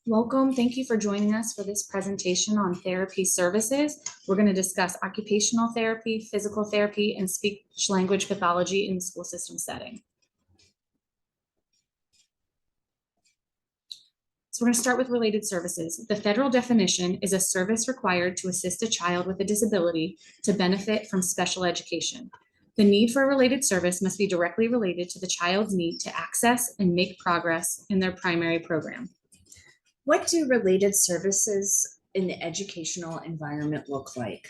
Welcome. Thank you for joining us for this presentation on therapy services. We're going to discuss occupational therapy, physical therapy, and speech-language pathology in the school system setting. So we're going to start with related services. The federal definition is a service required to assist a child with a disability to benefit from special education. The need for a related service must be directly related to the child's need to access and make progress in their primary program. What do related services in the educational environment look like?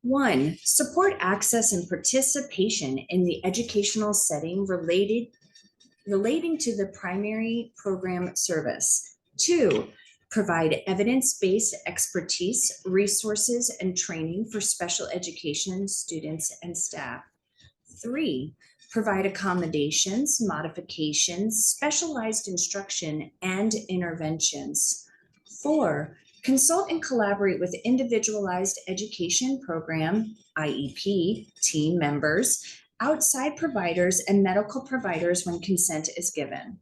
1. Support access and participation in the educational setting relating to the primary program service. 2. Provide evidence-based expertise, resources, and training for special education students and staff. 3. Provide accommodations, modifications, specialized instruction, and interventions. 4. Consult and collaborate with individualized education program, IEP, team members, outside providers, and medical providers when consent is given.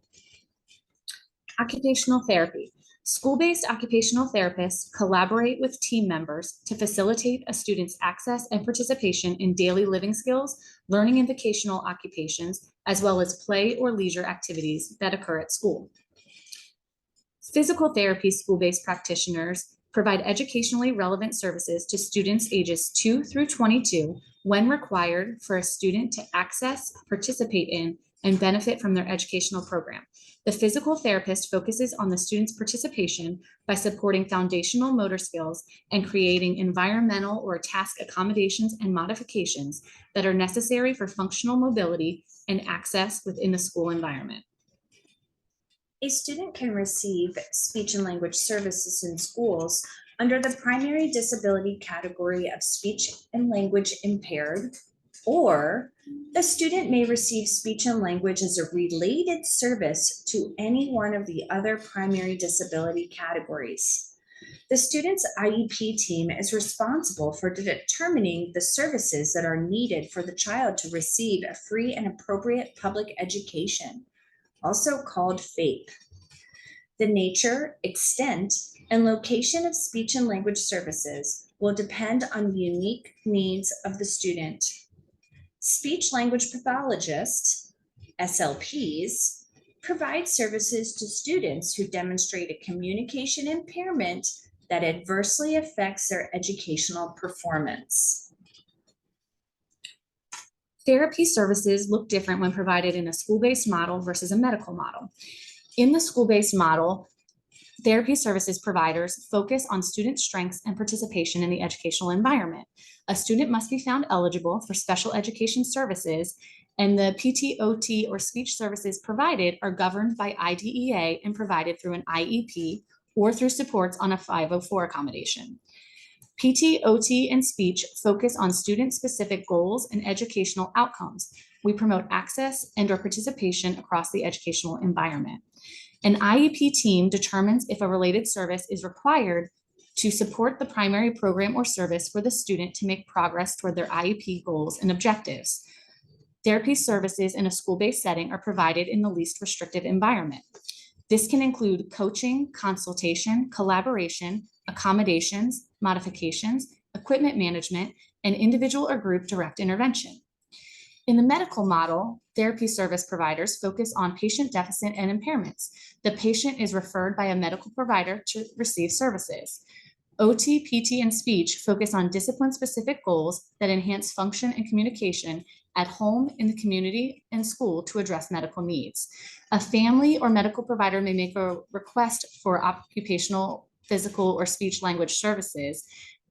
Occupational therapy. School-based occupational therapists collaborate with team members to facilitate a student's access and participation in daily living skills, learning and vocational occupations, as well as play or leisure activities that occur at school. Physical therapy school-based practitioners provide educationally relevant services to students ages 2 through 22 when required for a student to access, participate in, and benefit from their educational program. The physical therapist focuses on the student's participation by supporting foundational motor skills and creating environmental or task accommodations and modifications that are necessary for functional mobility and access within the school environment. A student can receive speech and language services in schools under the primary disability category of speech and language impaired, or the student may receive speech and language as a related service to any one of the other primary disability categories. The student's IEP team is responsible for determining the services that are needed for the child to receive a free and appropriate public education, also called FAPE. The nature, extent, and location of speech and language services will depend on the unique needs of the student. Speech-language pathologists, SLPs, provide services to students who demonstrate a communication impairment that adversely affects their educational performance. Therapy services look different when provided in a school-based model versus a medical model. In the school-based model, therapy services providers focus on student strengths and participation in the educational environment. A student must be found eligible for special education services, and the PT/OT or speech services provided are governed by IDEA and provided through an IEP or through supports on a 504 accommodation. PT, OT, and speech focus on student-specific goals and educational outcomes. We promote access and/or participation across the educational environment. An IEP team determines if a related service is required to support the primary program or service for the student to make progress toward their IEP goals and objectives. Therapy services in a school-based setting are provided in the least restrictive environment. This can include coaching, consultation, collaboration, accommodations, modifications, equipment management, and individual or group direct intervention. In the medical model, therapy service providers focus on patient deficit and impairments. The patient is referred by a medical provider to receive services. OT, PT, and speech focus on discipline-specific goals that enhance function and communication at home, in the community, and school to address medical needs. A family or medical provider may make a request for occupational, physical, or speech-language services,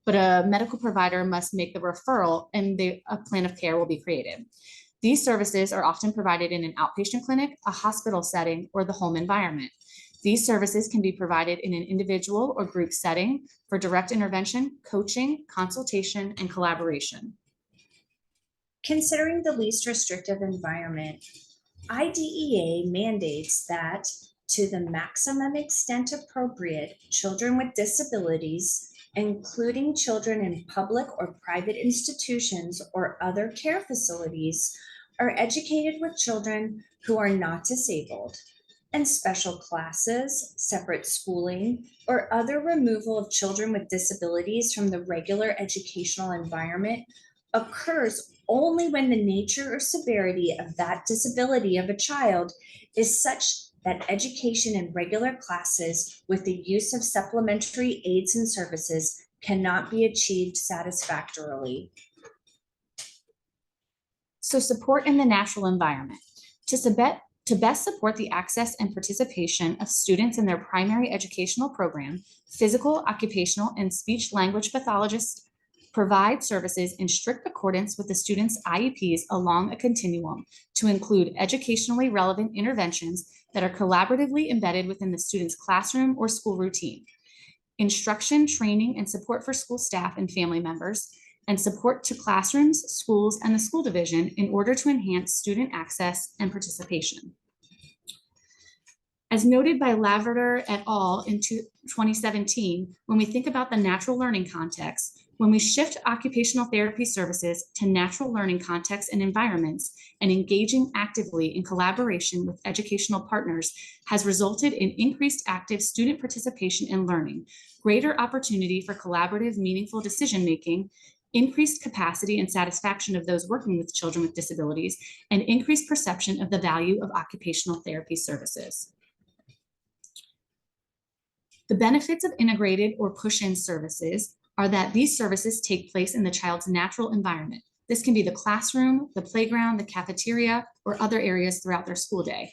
but a medical provider must make the referral and a plan of care will be created. These services are often provided in an outpatient clinic, a hospital setting, or the home environment. These services can be provided in an individual or group setting for direct intervention, coaching, consultation, and collaboration. Considering the least restrictive environment, IDEA mandates that, to the maximum extent appropriate, children with disabilities, including children in public or private institutions or other care facilities, are educated with children who are not disabled. and special classes, separate schooling, or other removal of children with disabilities from the regular educational environment occurs only when the nature or severity of that disability of a child is such that education in regular classes with the use of supplementary aids and services cannot be achieved satisfactorily. So support in the natural environment. To best support the access and participation of students in their primary educational program, physical, occupational, and speech-language pathologists provide services in strict accordance with the student's IEPs along a continuum to include educationally relevant interventions that are collaboratively embedded within the student's classroom or school routine, instruction, training, and support for school staff and family members, and support to classrooms, schools, and the school division in order to enhance student access and participation. As noted by Laverdure et al. In 2017, when we think about the natural learning context, when we shift occupational therapy services to natural learning contexts and environments and engaging actively in collaboration with educational partners has resulted in increased active student participation in learning, greater opportunity for collaborative, meaningful decision-making, increased capacity and satisfaction of those working with children with disabilities, and increased perception of the value of occupational therapy services. The benefits of integrated or push-in services are that these services take place in the child's natural environment. This can be the classroom, the playground, the cafeteria, or other areas throughout their school day.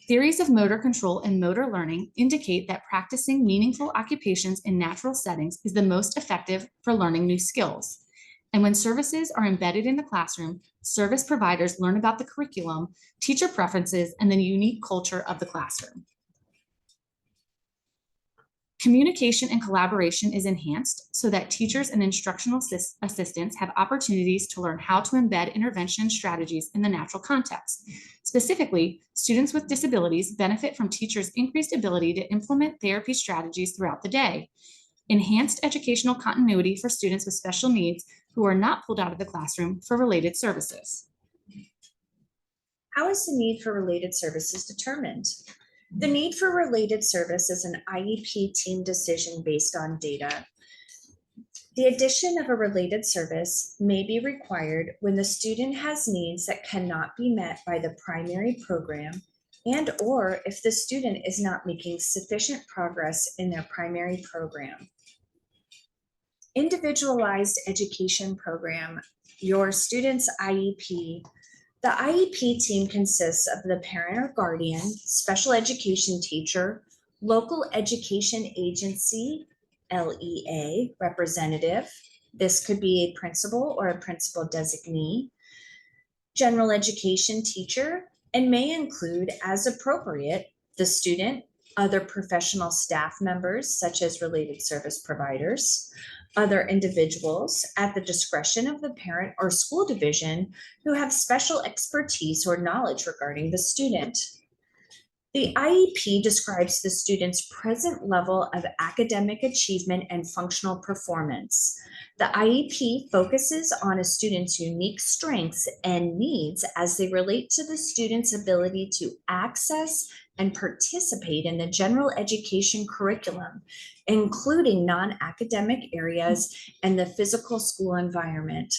Theories of motor control and motor learning indicate that practicing meaningful occupations in natural settings is the most effective for learning new skills. And when services are embedded in the classroom, service providers learn about the curriculum, teacher preferences, and the unique culture of the classroom. Communication and collaboration is enhanced so that teachers and instructional assistants have opportunities to learn how to embed intervention strategies in the natural context. Specifically, students with disabilities benefit from teachers' increased ability to implement therapy strategies throughout the day. Enhanced educational continuity for students with special needs who are not pulled out of the classroom for related services. How is the need for related services determined? The need for related service is an IEP team decision based on data. The addition of a related service may be required when the student has needs that cannot be met by the primary program and/or if the student is not making sufficient progress in their primary program. Individualized education program, your student's IEP. The IEP team consists of the parent or guardian, special education teacher, local education agency, LEA representative. This could be a principal or a principal designee, general education teacher, and may include, as appropriate, the student, other professional staff members, such as related service providers, other individuals at the discretion of the parent or school division who have special expertise or knowledge regarding the student. The IEP describes the student's present level of academic achievement and functional performance. The IEP focuses on a student's unique strengths and needs as they relate to the student's ability to access and participate in the general education curriculum, including non-academic areas and the physical school environment.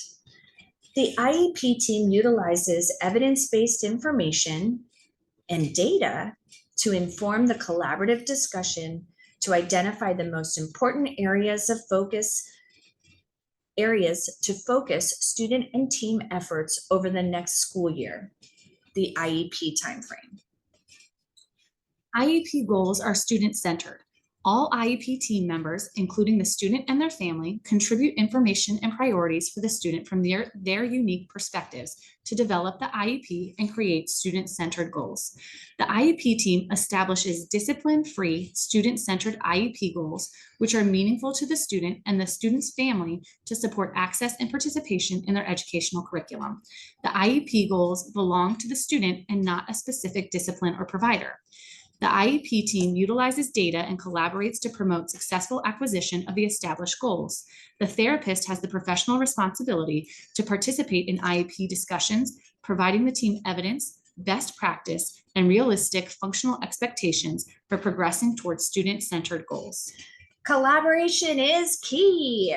The IEP team utilizes evidence-based information and data to inform the collaborative discussion to identify the most important areas to focus student and team efforts over the next school year, the IEP timeframe. IEP goals are student-centered. All IEP team members, including the student and their family, contribute information and priorities for the student from their unique perspectives to develop the IEP and create student-centered goals. The IEP team establishes discipline-free, student-centered IEP goals, which are meaningful to the student and the student's family to support access and participation in their educational curriculum. The IEP goals belong to the student and not a specific discipline or provider. The IEP team utilizes data and collaborates to promote successful acquisition of the established goals. The therapist has the professional responsibility to participate in IEP discussions, providing the team evidence, best practice, and realistic functional expectations for progressing towards student-centered goals. Collaboration is key.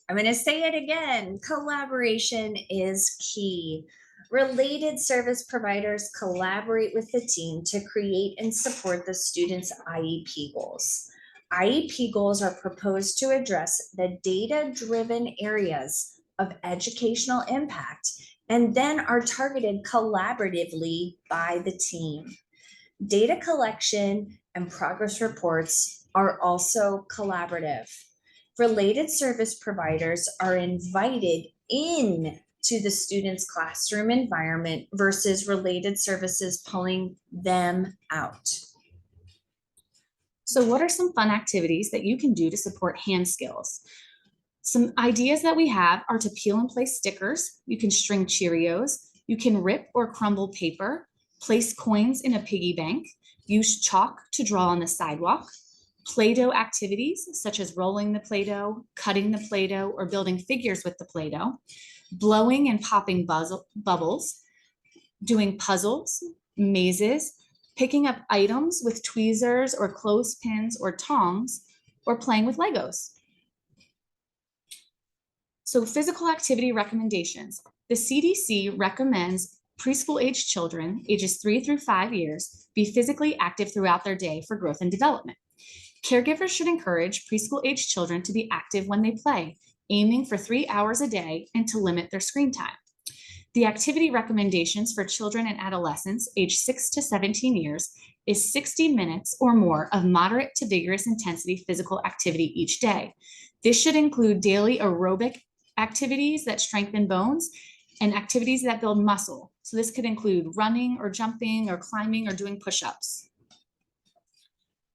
I'm going to say it again. Collaboration is key. Related service providers collaborate with the team to create and support the student's IEP goals. IEP goals are proposed to address the data-driven areas of educational impact and then are targeted collaboratively by the team. Data collection and progress reports are also collaborative. Related service providers are invited in to the student's classroom environment versus related services pulling them out. So what are some fun activities that you can do to support hand skills? Some ideas that we have are to peel and place stickers. You can string Cheerios. You can rip or crumble paper, place coins in a piggy bank, use chalk to draw on the sidewalk, Play-Doh activities such as rolling the Play-Doh, cutting the Play-Doh, or building figures with the Play-Doh, blowing and popping bubbles, doing puzzles, mazes, picking up items with tweezers or clothespins or tongs, or playing with Legos. So physical activity recommendations. The CDC recommends preschool age children, ages 3 through 5 years, be physically active throughout their day for growth and development. Caregivers should encourage preschool age children to be active when they play, aiming for 3 hours a day and to limit their screen time. The activity recommendations for children and adolescents aged 6 to 17 years is 60 minutes or more of moderate to vigorous intensity physical activity each day. This should include daily aerobic activities that strengthen bones and activities that build muscle. So this could include running or jumping or climbing or doing push-ups.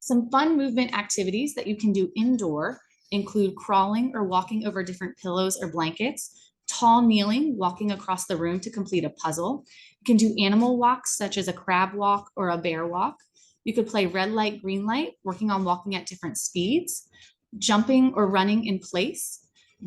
Some fun movement activities that you can do indoor include crawling or walking over different pillows or blankets, tall kneeling, walking across the room to complete a puzzle. You can do animal walks such as a crab walk or a bear walk. You could play red light, green light, working on walking at different speeds, jumping or running in place,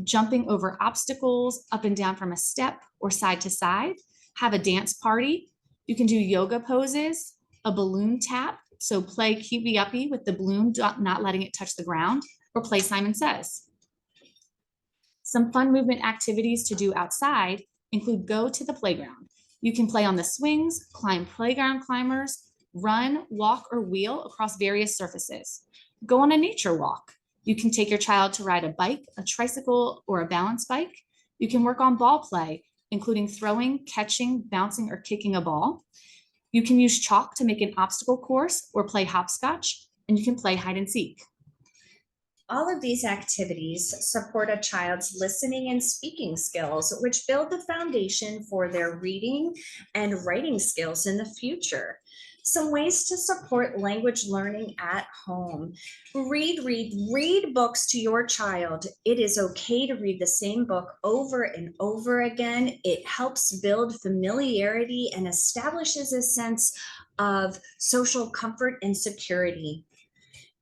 jumping over obstacles up and down from a step or side to side, have a dance party. You can do yoga poses, a balloon tap, so play keepy uppy with the balloon, not letting it touch the ground, or play Simon Says. Some fun movement activities to do outside include go to the playground. You can play on the swings, climb playground climbers, run, walk, or wheel across various surfaces. Go on a nature walk. You can take your child to ride a bike, a tricycle, or a balance bike. You can work on ball play, including throwing, catching, bouncing, or kicking a ball. You can use chalk to make an obstacle course or play hopscotch, and you can play hide and seek. All of these activities support a child's listening and speaking skills, which build the foundation for their reading and writing skills in the future. Some ways to support language learning at home. Read books to your child. It is okay to read the same book over and over again. It helps build familiarity and establishes a sense of social comfort and security.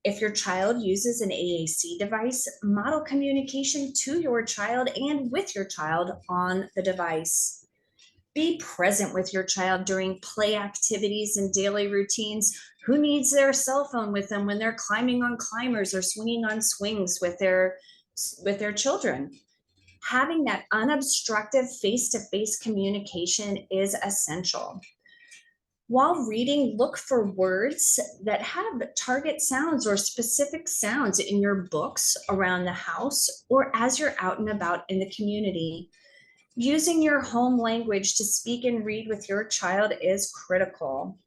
If your child uses an AAC device, model communication to your child and with your child on the device. Be present with your child during play activities and daily routines. Who needs their cell phone with them when they're climbing on climbers or swinging on swings with their children? Having that unobstructed face-to-face communication is essential. While reading, look for words that have target sounds or specific sounds in your books around the house or as you're out and about in the community. Using your home language to speak and read with your child is critical.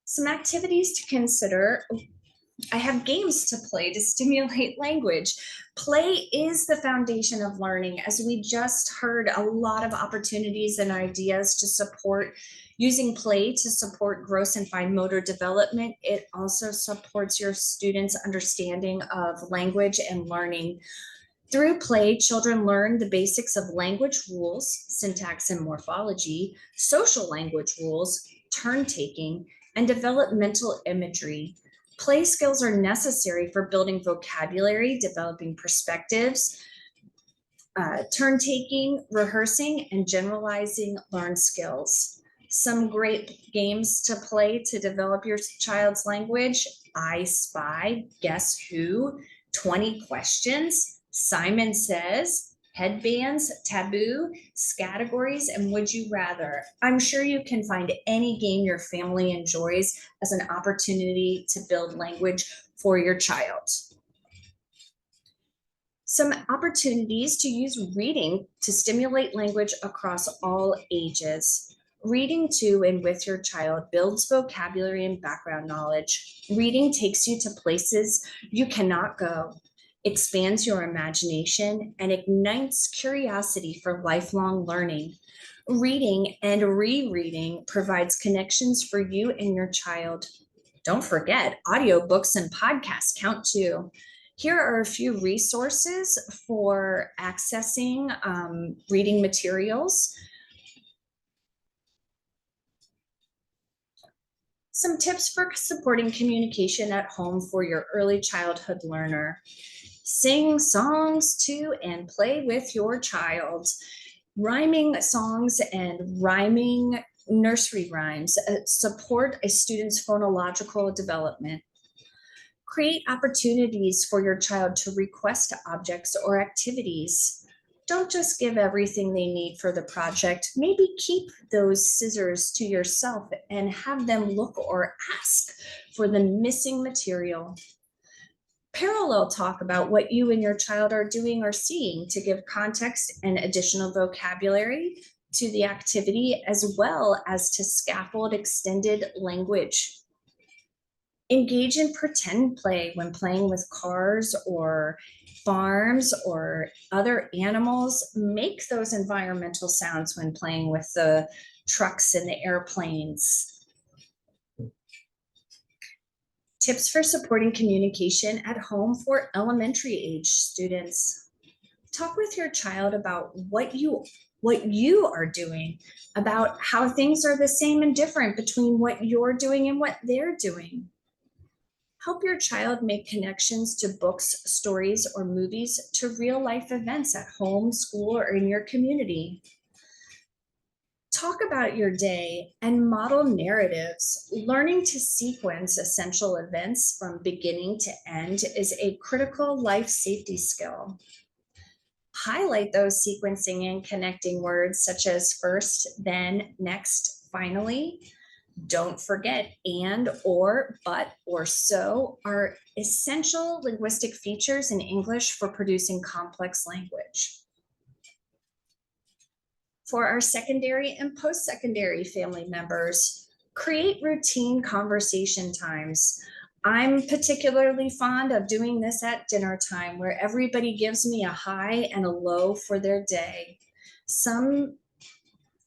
Some activities to consider. I have games to play to stimulate language. Play is the foundation of learning. As we just heard, a lot of opportunities and ideas to support using play to support gross and fine motor development. It also supports your students' understanding of language and learning. Through play, children learn the basics of language rules, syntax and morphology, social language rules, turn taking, and developmental imagery. Play skills are necessary for building vocabulary, developing perspectives, turn taking, rehearsing, and generalizing learned skills. Some great games to play to develop your child's language: I Spy, Guess Who, 20 Questions, Simon Says, Headbands, Taboo, Categories, and Would You Rather. I'm sure you can find any game your family enjoys as an opportunity to build language for your child. Some opportunities to use reading to stimulate language across all ages. Reading to and with your child builds vocabulary and background knowledge. Reading takes you to places you cannot go, expands your imagination, and ignites curiosity for lifelong learning. Reading and rereading provides connections for you and your child. Don't forget, audiobooks and podcasts count too. Here are a few resources for accessing reading materials. Some tips for supporting communication at home for your early childhood learner. Sing songs to and play with your child. Rhyming songs and rhyming nursery rhymes support a student's phonological development. Create opportunities for your child to request objects or activities. Don't just give everything they need for the project. Maybe keep those scissors to yourself and have them look or ask for the missing material. Parallel talk about what you and your child are doing or seeing to give context and additional vocabulary to the activity, as well as to scaffold extended language. Engage in pretend play when playing with cars or farms or other animals. Make those environmental sounds when playing with the trucks and the airplanes. Tips for supporting communication at home for elementary age students. Talk with your child about what you are doing, about how things are the same and different between what you're doing and what they're doing. Help your child make connections to books, stories, or movies to real life events at home, school, or in your community. Talk about your day and model narratives. Learning to sequence essential events from beginning to end is a critical life safety skill. Highlight those sequencing and connecting words such as first, then, next, finally. Don't forget and, or, but, or so are essential linguistic features in English for producing complex language. For our secondary and post-secondary family members, create routine conversation times. I'm particularly fond of doing this at dinner time, where everybody gives me a high and a low for their day. Some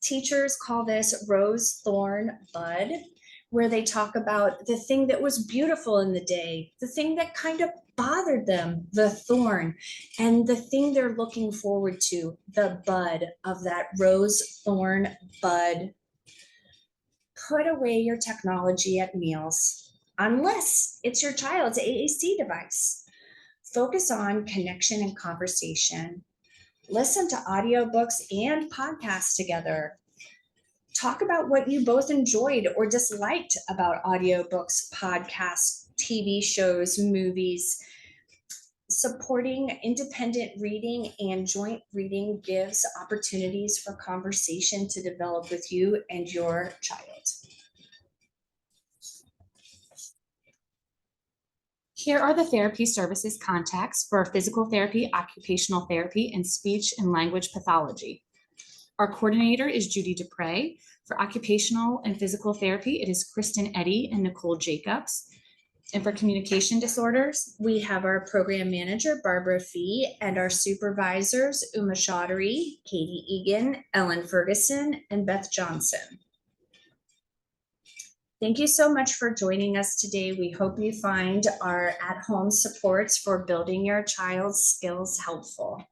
teachers call this rose, thorn, bud, where they talk about the thing that was beautiful in the day, the thing that kind of bothered them, the thorn, and the thing they're looking forward to, the bud of that rose, thorn, bud. Put away your technology at meals, unless it's your child's AAC device. Focus on connection and conversation. Listen to audiobooks and podcasts together. Talk about what you both enjoyed or disliked about audiobooks, podcasts, TV shows, movies. Supporting independent reading and joint reading gives opportunities for conversation to develop with you and your child. Here are the therapy services contacts for physical therapy, occupational therapy, and speech and language pathology. Our coordinator is Judy Dupre. For occupational and physical therapy, it is Kristen Eddy and Nicole Jacobs. And for communication disorders, we have our program manager, Barbara Fee, and our supervisors, Uma Chaudhary, Katie Egan, Ellen Ferguson, and Beth Johnson. Thank you so much for joining us today. We hope you find our at-home supports for building your child's skills helpful.